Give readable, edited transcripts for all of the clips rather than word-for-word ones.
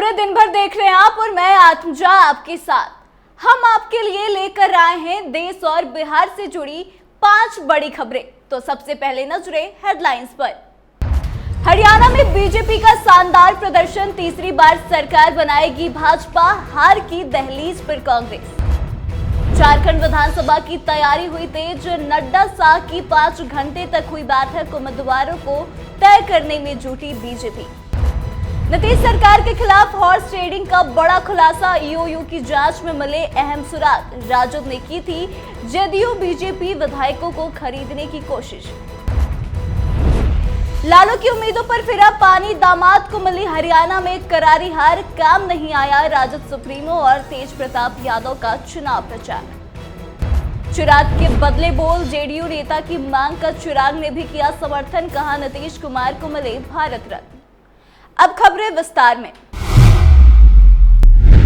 खबरें दिन भर देख रहे हैं आप और मैं आत्मजा आपके साथ। हम आपके लिए लेकर आए हैं देश और बिहार से जुड़ी 5 बड़ी खबरें। तो सबसे पहले नजरें हेडलाइंस पर। हरियाणा में बीजेपी का शानदार प्रदर्शन, तीसरी बार सरकार बनाएगी भाजपा, हार की दहलीज पर कांग्रेस। झारखंड विधानसभा की तैयारी हुई तेज, नड्डा शाह की 5 घंटे तक हुई बैठक, उम्मीदवारों को तय करने में जुटी बीजेपी। नीतीश सरकार के खिलाफ हॉर्स ट्रेडिंग का बड़ा खुलासा, ईओयू की जांच में मिले अहम सुराग, राजद ने की थी जदयू बीजेपी विधायकों को खरीदने की कोशिश। लालू की उम्मीदों पर फिरा पानी, दामाद को मिली हरियाणा में करारी हार, काम नहीं आया राजद सुप्रीमो और तेज प्रताप यादव का चुनाव प्रचार। चिराग के बदले बोल, जेडीयू नेता की मांग का चिराग ने भी किया समर्थन, कहा नीतीश कुमार को मिले भारत रत्न। अब खबरें विस्तार में।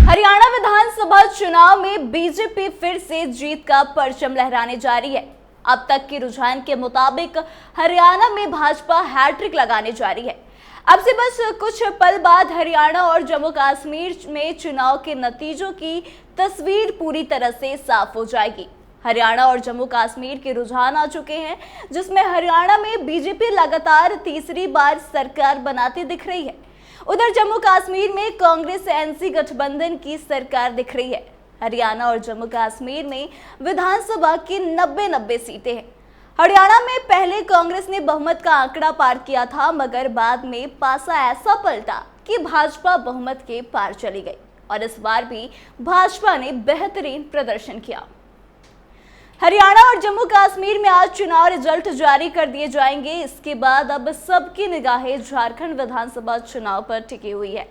हरियाणा विधानसभा चुनाव में बीजेपी फिर से जीत का परचम लहराने जा रही है। अब तक के रुझान के मुताबिक हरियाणा में भाजपा हैट्रिक लगाने जा रही है। अब से बस कुछ पल बाद हरियाणा और जम्मू कश्मीर में चुनाव के नतीजों की तस्वीर पूरी तरह से साफ हो जाएगी। हरियाणा और जम्मू कश्मीर के रुझान आ चुके हैं, जिसमें हरियाणा में बीजेपी लगातार तीसरी बार सरकार बनाती दिख रही है। उधर जम्मू कश्मीर में कांग्रेस एनसी गठबंधन की सरकार दिख रही है। हरियाणा और जम्मू कश्मीर में विधानसभा की 90 सीटें हैं। हरियाणा में पहले कांग्रेस ने बहुमत का आंकड़ा पार किया था, मगर बाद में पासा ऐसा पलटा कि भाजपा बहुमत के पार चली गई और इस बार भी भाजपा ने बेहतरीन प्रदर्शन किया। हरियाणा और जम्मू कश्मीर में आज चुनाव रिजल्ट जारी कर दिए जाएंगे। इसके बाद अब सबकी निगाहें झारखंड विधानसभा चुनाव पर टिकी हुई है।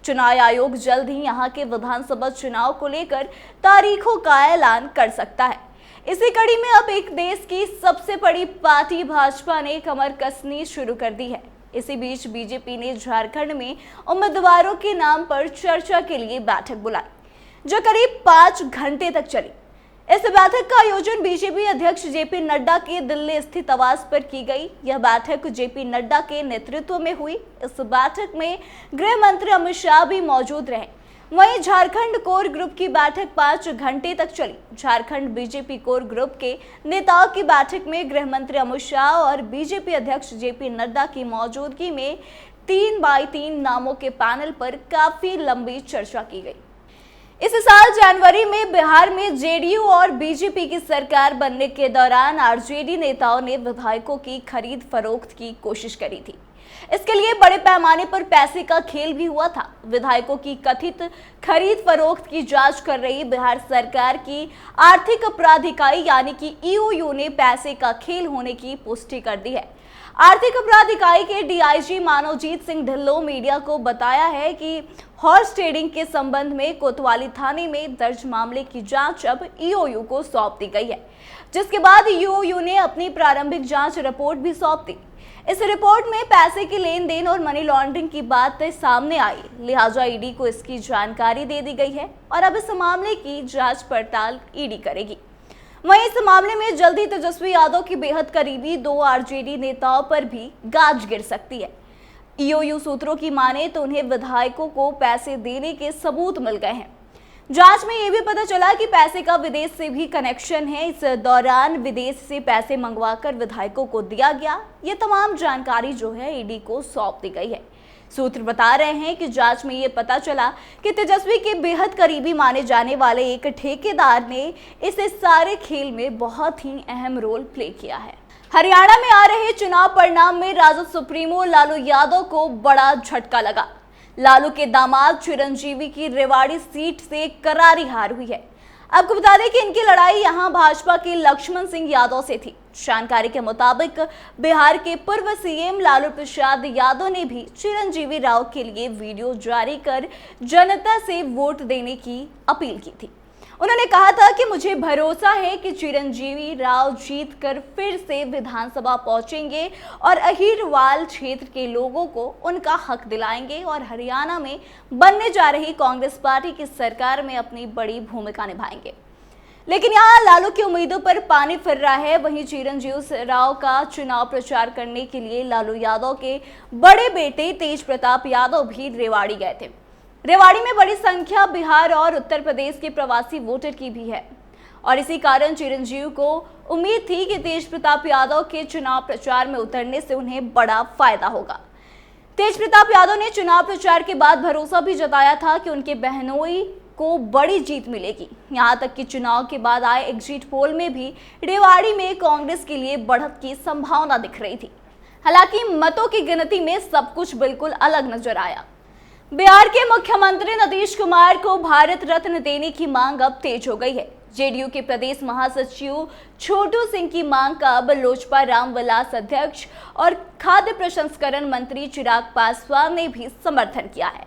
चुनाव आयोग जल्द ही यहां के विधानसभा चुनाव को लेकर तारीखों का ऐलान कर सकता है। इसी कड़ी में अब एक देश की सबसे बड़ी पार्टी भाजपा ने कमर कसनी शुरू कर दी है। इसी बीच बीजेपी ने झारखंड में उम्मीदवारों के नाम पर चर्चा के लिए बैठक बुलाई, जो करीब 5 घंटे तक चली। इस बैठक का आयोजन बीजेपी अध्यक्ष जेपी नड्डा के दिल्ली स्थित आवास पर की गई। यह बैठक जेपी नड्डा के नेतृत्व में हुई। इस बैठक में गृह मंत्री अमित शाह भी मौजूद रहे। वहीं झारखंड कोर ग्रुप की बैठक 5 घंटे तक चली। झारखंड बीजेपी कोर ग्रुप के नेताओं की बैठक में गृह मंत्री अमित शाह और बीजेपी अध्यक्ष जेपी नड्डा की मौजूदगी में 3x3 नामों के पैनल पर काफी लंबी चर्चा की गई। इस साल जनवरी में बिहार में जेडीयू और बीजेपी की सरकार बनने के दौरान आरजेडी नेताओं ने विधायकों की खरीद फरोख्त की कोशिश करी थी। इसके लिए बड़े पैमाने पर पैसे का खेल भी हुआ था। विधायकों की कथित खरीद फरोख्त की जांच कर रही बिहार सरकार की आर्थिक अपराध इकाई यानी कि ईओयू ने पैसे का खेल होने की पुष्टि कर दी है। आर्थिक अपराध इकाई के डीआईजी मानवजीत सिंह ढिल्लों मीडिया को बताया है कि हॉर्स ट्रेडिंग के संबंध में कोतवाली थाने में दर्ज मामले की जांच अब ईओयू को सौंप दी गई है, जिसके बाद ईओयू ने अपनी प्रारंभिक जांच रिपोर्ट भी सौंप दी। इस रिपोर्ट में पैसे के लेन देन और मनी लॉन्ड्रिंग की बात सामने आई, लिहाजा ईडी को इसकी जानकारी दे दी गई है और अब इस मामले की जांच पड़ताल ईडी करेगी। वहीं इस मामले में जल्दी तेजस्वी यादव की बेहद करीबी 2 आरजेडी नेताओं पर भी गाज गिर सकती है। ईओयू सूत्रों की माने तो उन्हें विधायकों को पैसे देने के सबूत मिल गए हैं। जांच में यह भी पता चला कि पैसे का विदेश से भी कनेक्शन है। इस दौरान विदेश से पैसे मंगवाकर विधायकों को दिया गया। ये तमाम जानकारी जो है ईडी को सौंप दी गई है। सूत्र बता रहे हैं कि जांच में ये पता चला कि तेजस्वी के बेहद करीबी माने जाने वाले एक ठेकेदार ने इस सारे खेल में बहुत ही अहम रोल प्ले किया है। हरियाणा में आ रहे चुनाव परिणाम में राजद सुप्रीमो लालू यादव को बड़ा झटका लगा। लालू के दामाद चिरंजीवी की रेवाड़ी सीट से करारी हार हुई है। आपको बता दें कि इनकी लड़ाई यहां भाजपा के लक्ष्मण सिंह यादव से थी। जानकारी के मुताबिक बिहार के पूर्व सीएम लालू प्रसाद यादव ने भी चिरंजीवी राव के लिए वीडियो जारी कर जनता से वोट देने की अपील की थी। उन्होंने कहा था कि मुझे भरोसा है कि चिरंजीवी राव जीतकर फिर से विधानसभा पहुंचेंगे और अहिरवाल क्षेत्र के लोगों को उनका हक दिलाएंगे और हरियाणा में बनने जा रही कांग्रेस पार्टी की सरकार में अपनी बड़ी भूमिका निभाएंगे। लेकिन यहाँ लालू की उम्मीदों पर पानी फिर रहा है। वहीं चिरंजीवी राव का चुनाव प्रचार करने के लिए लालू यादव के बड़े बेटे तेज प्रताप यादव भी रेवाड़ी गए थे। रेवाड़ी में बड़ी संख्या बिहार और उत्तर प्रदेश के प्रवासी वोटर की भी है और इसी कारण चिरंजीव को उम्मीद थी कि तेज प्रताप यादव के चुनाव प्रचार में उतरने से उन्हें बड़ा फायदा होगा। तेज प्रताप यादव ने चुनाव प्रचार के बाद भरोसा भी जताया था कि उनके बहनोई को बड़ी जीत मिलेगी। यहां तक कि चुनाव के बाद आए एग्जिट पोल में भी रेवाड़ी में कांग्रेस के लिए बढ़त की संभावना दिख रही थी। हालांकि मतों की गिनती में सब कुछ बिल्कुल अलग नजर आया। बिहार के मुख्यमंत्री नीतीश कुमार को भारत रत्न देने की मांग अब तेज हो गई है। जेडीयू के प्रदेश महासचिव छोटू सिंह की मांग का अब लोजपा रामविलास अध्यक्ष और खाद्य प्रसंस्करण मंत्री चिराग पासवान ने भी समर्थन किया है।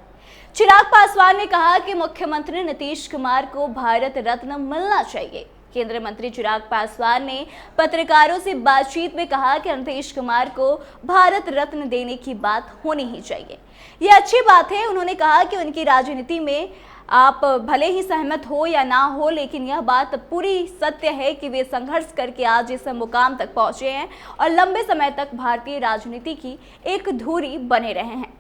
चिराग पासवान ने कहा कि मुख्यमंत्री नीतीश कुमार को भारत रत्न मिलना चाहिए। केंद्रीय मंत्री चिराग पासवान ने पत्रकारों से बातचीत में कहा कि नीतीश कुमार को भारत रत्न देने की बात होनी ही चाहिए। यह अच्छी बात है। उन्होंने कहा कि उनकी राजनीति में आप भले ही सहमत हो या ना हो, लेकिन यह बात पूरी सत्य है कि वे संघर्ष करके आज इस मुकाम तक पहुंचे हैं और लंबे समय तक भारतीय राजनीति की एक धुरी बने रहे हैं।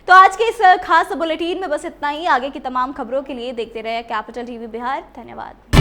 तो आज के इस खास बुलेटिन में बस इतना ही। आगे की तमाम खबरों के लिए देखते रहे कैपिटल टीवी बिहार। धन्यवाद।